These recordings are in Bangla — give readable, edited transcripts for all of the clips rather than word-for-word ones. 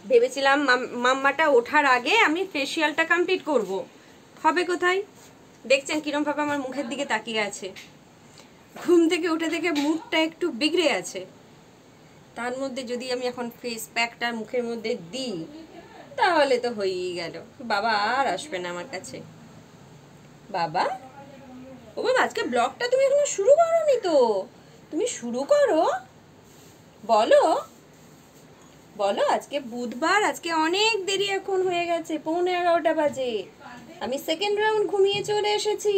ভেবেছিলাম মাম্মাটা ওঠার আগে আমি ফেসিয়ালটা কমপ্লিট করব। হবে কোথায়? দেখছেন কিরমভাবে আমার মুখের দিকে তাকিয়ে আছে। ঘুম থেকে উঠে থেকে মুখটা একটু বিগড়ে আছে, তার মধ্যে যদি আমি এখন ফেস প্যাকটা মুখের মধ্যে দিই তাহলে তো হয়েই গেল। বাবা আর আসবে না আমার কাছে। বাবা, ও বাবা, আজকে ব্লগটা তুমি এখনো শুরু করোনি তো? তুমি শুরু করো, বলো বলো। আজকে বুধবার, আজকে অনেক দেরি এখন হয়ে গেছে, 11:15 বাজে। আমি সেকেন্ড রাউন্ড ঘুমিয়ে চলে এসেছি।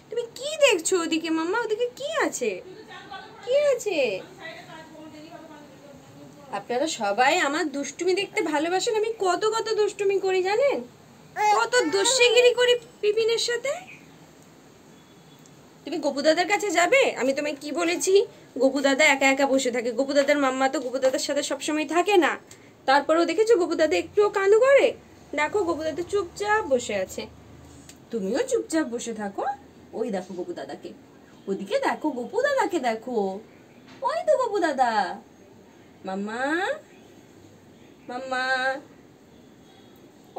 তুমি কি দেখছো ওদিকে মাম্মা? ওদিকে কি আছে? কি আছে? আপনারা সবাই আমার দুষ্টুমি দেখতে ভালোবাসেন। আমি কত কত দুষ্টুমি করি জানেন? কত দস্যিগিরি করি পিপিনের সাথে। তুমি গোপু দাদার কাছে যাবে? আমি তোমায় কি বলেছি? গোপু দাদা একা একা বসে থাকে। গোপু দাদার মাম্মা তো গোপু দাদার সাথে সবসময় থাকে না। তারপরেও দেখেছো গোপু দাদা একটুও কাঁদু করে? দেখো গোপু দাদা চুপচাপ বসে আছে। তুমিও চুপচাপ বসে থাকো। ওই দেখো গোপু দাদাকে, ওদিকে দেখো গোপু দাদাকে, দেখো ওই তো গোপু দাদা। মাম্মা, মাম্মা,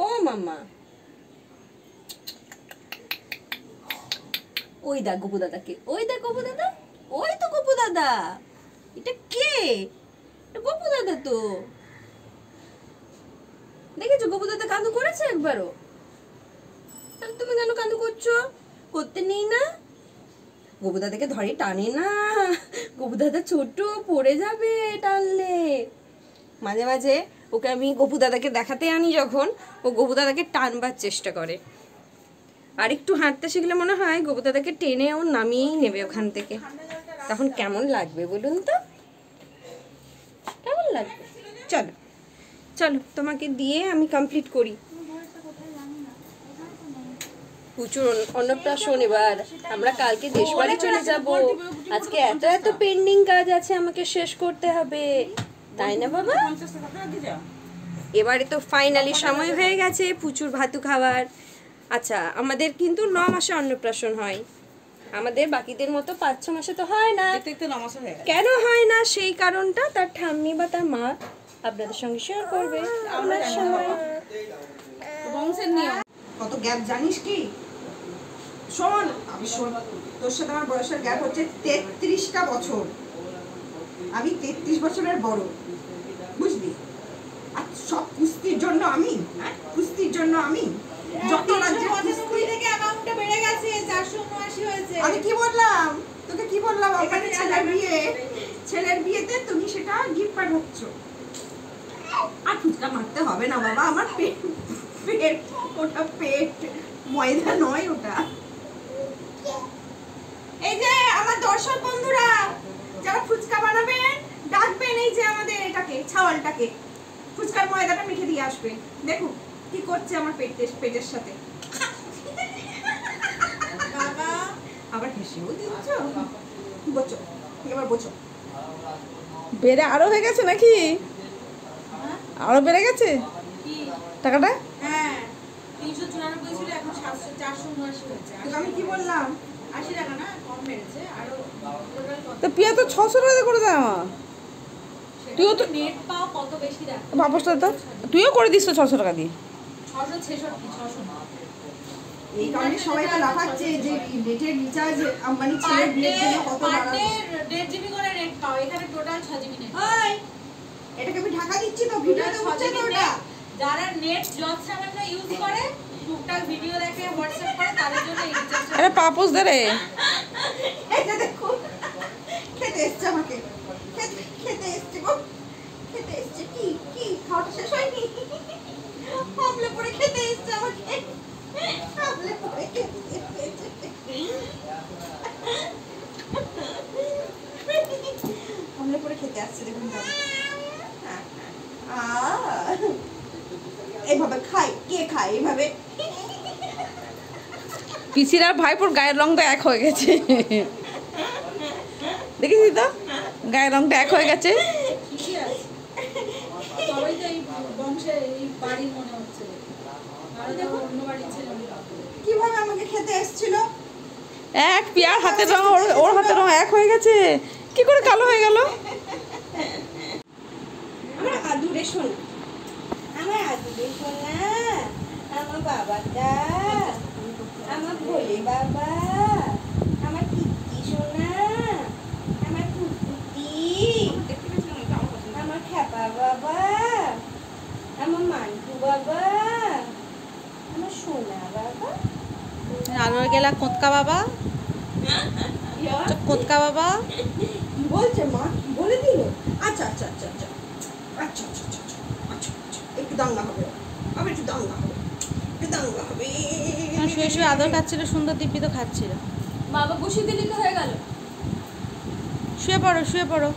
ও মাম্মা, ওই দেখ গোপু দাদাকে, ওই দেখ গোপু দাদা, ওই তো গোপু দাদা। এটা কে? এটা গোপু দাদা তো। দেখেছো গোপু দাদা কাঁদু করেছে একবারও? তাহলে তুমি কেন কাঁদু করছো? করতে নেই না? গোপু দাদাকে ধরে টানে না। গোপু দাদা ছোট, পড়ে যাবে টানলে। মাঝে মাঝে ওকে আমি গোপু দাদাকে দেখাতে আনি, যখন ও গোপু দাদাকে টানবার চেষ্টা করে। আর একটু হাঁটতে শিখলে মনে হয় গোপু দাদাকে টেনে ও নামিয়েই নেবে ওখান থেকে। তখন কেমন লাগবে বলুন তো? কেমন লাগবে? চলো চলো, তোমাকে দিয়ে আমি কমপ্লিট করি। প্রচুর অন্নপ্রাশন, এবার আমরা কালকে দেশবাড়ি চলে যাব। আজকে এত এত পেন্ডিং কাজ আছে আমাকে শেষ করতে হবে, তাই না বাবা? এবারে তো ফাইনালি সময় হয়ে গেছে প্রচুর ভাতু খাওয়ার। আচ্ছা, আমাদের কিন্তু 9 মাসে অন্নপ্রাশন হয়। আমাদের বাকিদের মতো 5-6 মাসে তো হয় না। কেন হয় না সেই কারণটা তার ঠাম্মি বা তার মা আপনাদের সঙ্গে শেয়ার করবে আমার সময়। কত গ্যাপ জানিস কি? শোন, আমি শোন, তোর সাথে আমার বয়সের গ্যাপ হচ্ছে 33টা বছর। আমি 33 বছরের বড়, বুঝলি? আর সব কুস্তির জন্য আমি, কুস্তির জন্য আমি যত রাজ্যে কুস্তি থেকে অ্যামাউন্টটা বেড়ে গেছে, 479 হয়েছে। আমি কি বললাম তোকে? কি বললাম? আমাকে ছেলের বিয়েতে তুমি সেটা গিফট পাঠাচ্ছ। আর ফুচকা মারতে হবে না বাবা, আমার পেট, ওটা পেট, ময়দা নয় ওটা। এই যে আমার দর্শক বন্ধুরা যারা ফুচকা বানাবেন, ডাকবেন এই যে আমাদের এটাকে, ছাওয়ালটাকে, ফুচকার ময়দাটা মেখে দিয়ে আসবে। দেখো কি করছে আমার পেটের সাথে। বাবা আবার হেসেও দিচ্ছ। বোঝো এবার, বোঝো বেড়ে আরো হয়ে গেছে নাকি? আরো বেড়ে গেছে টাকাটা? হ্যাঁ, 394 ছিল, এখন 479 হয়েছে। আমি কি বললাম? 80 টাকা না কম বেড়েছে। আরো তো পিয়া তো 600 টাকা করে দেয়। তুইও তো নেট পাও কত বেশি রাখ বাপসটা তো তুইও করে দিস তো 600 টাকা দিয়ে। 666 এই কারণে সবাই তো লাফাচ্ছে যে নেটের রিচার্জ আম্বানি ছেলের বিয়ের জন্য কত বাড়াবে। 1.5 জিবি করে নেট পাও, এখানে টোটাল 6 জিবি নেট। ওই এটাকে আমি ঢাকা দিচ্ছি তো, ভিডিওতে হচ্ছে তো ওটা। যারা নেট যত সামান্য ইউজ করে, টুকটাক ভিডিও দেখে, হোয়াটসঅ্যাপ করে, তাদের জন্য এই রিচার্জ। আরে পাপোস দে রে, এটা দেখো খেতে এসছে আমাকে, খেতে এসছে গো, খেতে এসছে। কি কি খাওয়াটা শেষ হয়নি? হামলে পড়ে খেতে এসছে আমাকে, হামলে পড়ে খেতে এসছে, হামলে পড়ে খেতে আসছে। দেখুন এইভাবে খাই, কে খায় এইভাবে? পিসির আর ভাইপোর গায়ের রংটা এক হয়ে গেছে। দেখেছিস তো গায়ের রংটা এক হয়ে গেছে। কিভাবে আমাকে খেতে এসেছিল? এক পিয়ার হাতের রং ওর হাতের রং এক হয়ে গেছে। কি করে কালো হয়ে গেল? আদুরে শোনা, আমার আদুরে শোনা, আমার বাবাটা, আমার ভোলে বাবা, আমার কিট্টি শোনা, আমার কুটকুটি, আমার খ্যাপা বাবা, আমার মান্টু বাবা, আমার সোনা বাবা। আলোর গেলা কোতকা বাবা, কোতকা বাবা। কি বলছে মা, কি বলে দিল? আচ্ছা আচ্ছা আচ্ছা আচ্ছা আচ্ছা আচ্ছা আচ্ছা আচ্ছা আচ্ছা আচ্ছা একটু দাঙ্গা হবে, আবার একটু দাঙ্গা হবে, একটু দাঙ্গা হবে। শুয়ে শুয়ে আদর খাচ্ছিল, সুন্দর দিব্যি তো খাচ্ছিল। বাবা বসে দিলি তো হয়ে গেল। শুয়ে পড়ো, শুয়ে পড়ো।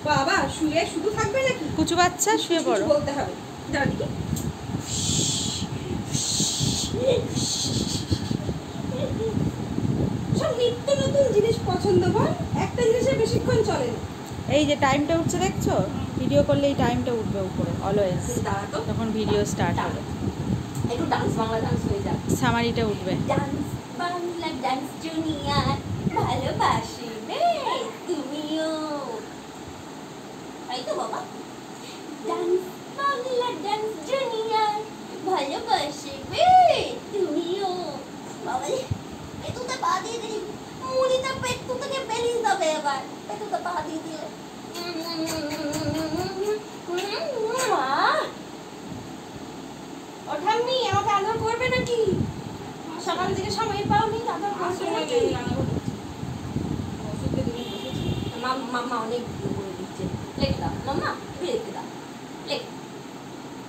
বাবা শুয়ে শুধু থাকবে নাকি? কুচু বাচ্চা, শুয়ে পড়ো। কিছু বলতে হবে। দাঁড়া দেখি। সব নিত্য নতুন জিনিস পছন্দ কর, একটা জিনিসে বেশিক্ষণ চলে না। এই যে টাইমটা উঠছে দেখছো, ভিডিও করলে এই টাইমটা উঠবে উপরে অলওয়েজ, দাঁড়া তো, তখন ভিডিও স্টার্ট হবে। একটু ডান্স, বাংলা ডান্স হয়ে যাক। সামারিটা উঠবে। ডান্স বাংলা ডান্স জুনিয়র ভালোবাসবে তুমিও, তাই তো বাবা? ডান্স বাংলা ডান্স জুনিয়র ভালোবাসবে তুমিও। বাবা রে, পেটুতে পা দিয়ে দিলি, মুড়িটা পেটু থেকে বেরিয়ে যাবে এবার, পেটুতে পা দিয়ে দিলে। ও ঠাম্মি, আমাকে আদর করবে নাকি? সকাল থেকে সময় পাওনি, আদর করবে নাকি? মাম্মা অনেক ভিডিও করে দিচ্ছে, লেখে দাও মাম্মা, তুমি লিখে দাও, লেখ,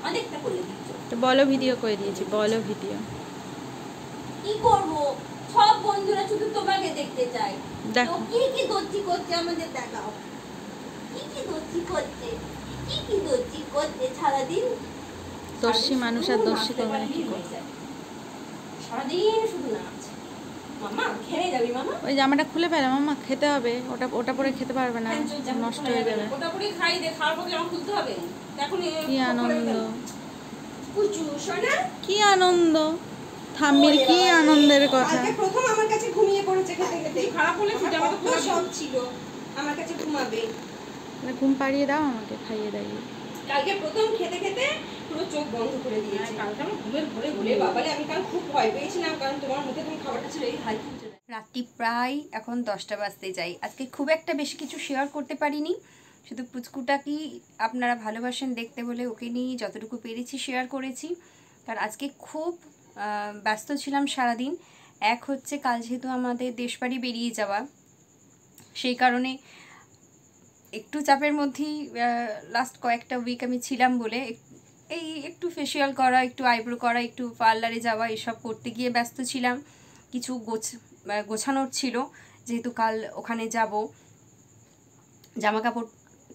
অনেকটা করে দিচ্ছ। তো বলো ভিডিও করে দিয়েছি, বলো ভিডিও। কি করবো, সব বন্ধুরা শুধু তোমাকে দেখতে চায়। দেখো। তো কি কি দর্জি করছে আমাদের দেখাও, কি কি দর্জি করছে, কি কি দর্জি করছে সারাদিন। দর্শী মানুষ আর দর্শী করবে না কি করবে? সারাদিন শুধু নাচ। মামা খেয়ে যাবি মামা? ওই জামাটা খুলে ফেলে মাম্মা, খেতে হবে, ওটা ওটা পরে খেতে পারবে না, নষ্ট হয়ে যাবে। ওটা পরে খাই দে, খাওয়ার পর জামা খুলতে হবে। এখন কি আনন্দ, কুচু সোনা, কি আনন্দ, থাম্মির কি আনন্দের কথা। আজকে প্রথম আমার কাছে ঘুমিয়ে পড়েছে খেতে খেতে। খারাপ হলে জামা তো সব ছিল, আমার কাছে ঘুমাবে। মানে ঘুম পাড়িয়ে দাও আমাকে, খাইয়ে দাইয়ে। কালকে প্রথম খেতে খেতে পুরো চোখ বন্ধ করে দিয়েছে। কালকে আমার ঘুমের ঘরে ঘুরে বাবারে, আমি কাল খুব ভয় পেয়েছিলাম, কারণ তোমার মুখে তুমি খাবারটা ছিল এই হাই। রাত্রি প্রায় এখন 10টা বাজতে যাই। আজকে খুব একটা বেশি কিছু শেয়ার করতে পারিনি, শুধু পুচকুটা কি আপনারা ভালোবাসেন দেখতে বলে ওকে নিয়ে যতটুকু পেরেছি শেয়ার করেছি। কারণ আজকে খুব ব্যস্ত ছিলাম সারাদিন। এক হচ্ছে কাল যেহেতু আমাদের দেশবাড়ি বেরিয়ে যাওয়া, সেই কারণে একটু চাপের মধ্যেই লাস্ট কয়েকটা উইক আমি ছিলাম বলে এই একটু ফেসিয়াল করা, একটু আইব্রো করা, একটু পার্লারে যাওয়া, এসব করতে গিয়ে ব্যস্ত ছিলাম। কিছু গোছানোর ছিল, যেহেতু কাল ওখানে যাব, জামা কাপড়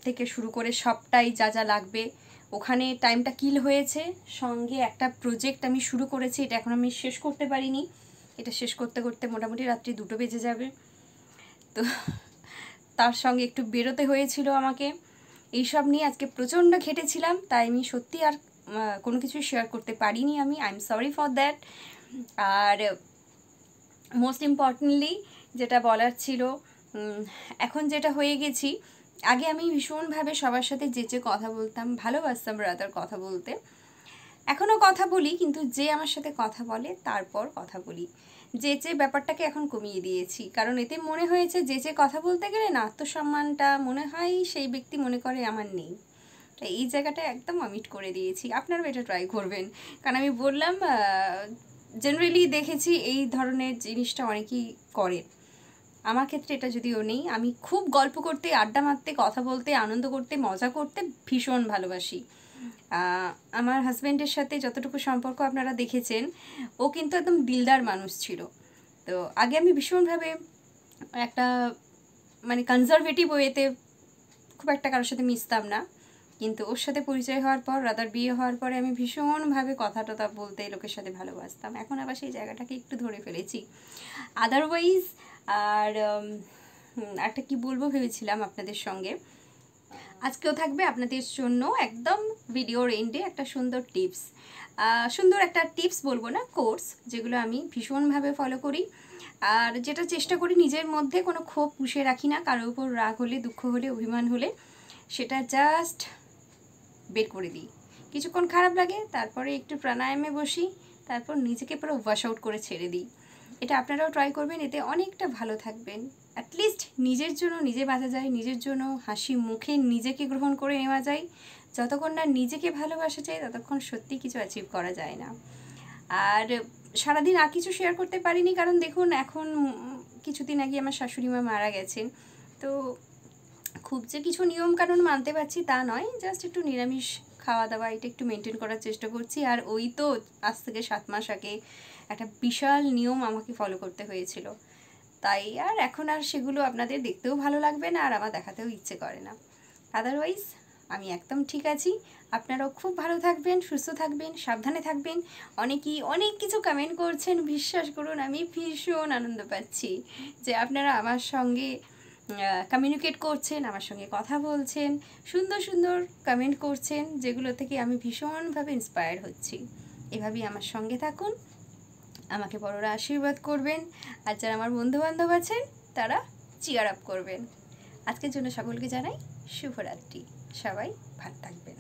থেকে শুরু করে সবটাই যা যা লাগবে। ওখানে টাইমটা কিল হয়েছে, সঙ্গে একটা প্রজেক্ট আমি শুরু করেছি, এটা এখন আমি শেষ করতে পারিনি। এটা শেষ করতে করতে মোটামুটি রাত্রি 2টো বেজে যাবে। তো তার সঙ্গে একটু বেরোতে হয়েছিল আমাকে, এইসব নিয়ে আজকে প্রচণ্ড খেটেছিলাম, তাই আমি সত্যি আর কোনো কিছু শেয়ার করতে পারিনি। আমি I am sorry for that. আর মোস্ট ইম্পর্টেন্টলি যেটা বলার ছিল, এখন যেটা হয়ে গেছি, আগে আমি ভীষণভাবে সবার সাথে যেচে কথা বলতাম, ভালোবাসতাম রাদার কথা বলতে। এখনও কথা বলি, কিন্তু যে আমার সাথে কথা বলে তারপর কথা বলি। যেচে ব্যাপারটাকে এখন কমিয়ে দিয়েছি, কারণ এতে মনে হয়েছে যেচে কথা বলতে গেলে না আত্মসম্মানটা মনে হয় সেই ব্যক্তি মনে করে আমার নেই। তাই এই জায়গাটা একদম অমিট করে দিয়েছি। আপনারাও এটা ট্রাই করবেন, কারণ আমি বললাম জেনারেলি দেখেছি এই ধরনের জিনিসটা অনেকেই করে। আমার ক্ষেত্রে এটা যদিও নেই। আমি খুব গল্প করতে, আড্ডা মারতে, কথা বলতে, আনন্দ করতে, মজা করতে ভীষণ ভালোবাসি। আমার হাজব্যান্ডের সাথে যতটুকু সম্পর্ক আপনারা দেখেছেন, ও কিন্তু একদম দিলদার মানুষ ছিল। তো আগে আমি ভীষণভাবে একটা মানে কনজারভেটিভ ওয়েতে খুব একটা কারোর সাথে মিশতাম না, কিন্তু ওর সাথে পরিচয় হওয়ার পর, রাদার বিয়ে হওয়ার পরে আমি ভীষণভাবে কথা টথা বলতে, লোকের সাথে ভালোবাসতাম। এখন আবার সেই জায়গাটাকে একটু ধরে ফেলেছি। আদারওয়াইজ আর একটা কি বলবো ভেবেছিলাম আপনাদের সঙ্গে, আজকেও থাকবে আপনাদের জন্য একদম ভিডিওর এন্ডে একটা সুন্দর টিপস। সুন্দর একটা টিপস বলবো না, কোর্স, যেগুলো আমি ভীষণভাবে ফলো করি। আর যেটা চেষ্টা করি নিজের মধ্যে কোনো ক্ষোভ পুষে রাখি না, কারোর উপর রাগ হলে, দুঃখ হলে, অভিমান হলে সেটা জাস্ট বের করে দিই। কিছুক্ষণ খারাপ লাগে, তারপরে একটু প্রাণায়ামে বসি, তারপর নিজেকে পুরো ওয়াশ আউট করে ছেড়ে দিই। এটা আপনারাও ট্রাই করবেন, এতে অনেকটা ভালো থাকবেন। অ্যাটলিস্ট নিজের জন্য নিজে বাঁচা যায়, নিজের জন্য হাসি মুখে নিজেকে গ্রহণ করে নেওয়া যায়। যতক্ষণ না নিজেকে ভালোবাসা যায় ততক্ষণ সত্যি কিছু অ্যাচিভ করা যায় না। আর সারাদিন আর কিছু শেয়ার করতে পারিনি, কারণ দেখুন এখন কিছুদিন আগে আমার শাশুড়ি মা মারা গেছেন। তো খুব যে কিছু নিয়মকানুন মানতে পারছি তা নয়, জাস্ট একটু নিরামিষ খাওয়া দাওয়া এটা একটু মেনটেন করার চেষ্টা করছি। আর ওই তো আজ থেকে 7 মাস আগে একটা বিশাল নিয়ম আমাকে ফলো করতে হয়েছিল, তাই আর এখন আর সেগুলো আপনাদের দেখতেও ভালো লাগবে না আর আমার দেখাতেও ইচ্ছে করে না। আদারওয়াইজ আমি একদম ঠিক আছি। আপনারাও খুব ভালো থাকবেন, সুস্থ থাকবেন, সাবধানে থাকবেন। অনেকেই অনেক কিছু কমেন্ট করছেন, বিশ্বাস করুন আমি ভীষণ আনন্দ পাচ্ছি যে আপনারা আমার সঙ্গে কমিউনিকেট করছেন, আমার সঙ্গে কথা বলছেন, সুন্দর সুন্দর কমেন্ট করছেন, যেগুলো থেকে আমি ভীষণভাবে ইন্সপায়ার হচ্ছি। এভাবেই আমার সঙ্গে থাকুন, আমাকে বড়রা আশীর্বাদ করবেন, আর যারা আমার বন্ধুবান্ধব আছেন তারা চিয়ার আপ করবেন। আজকের জন্য সকলকে জানাই শুভরাত্রি, সবাই ভালো থাকবেন।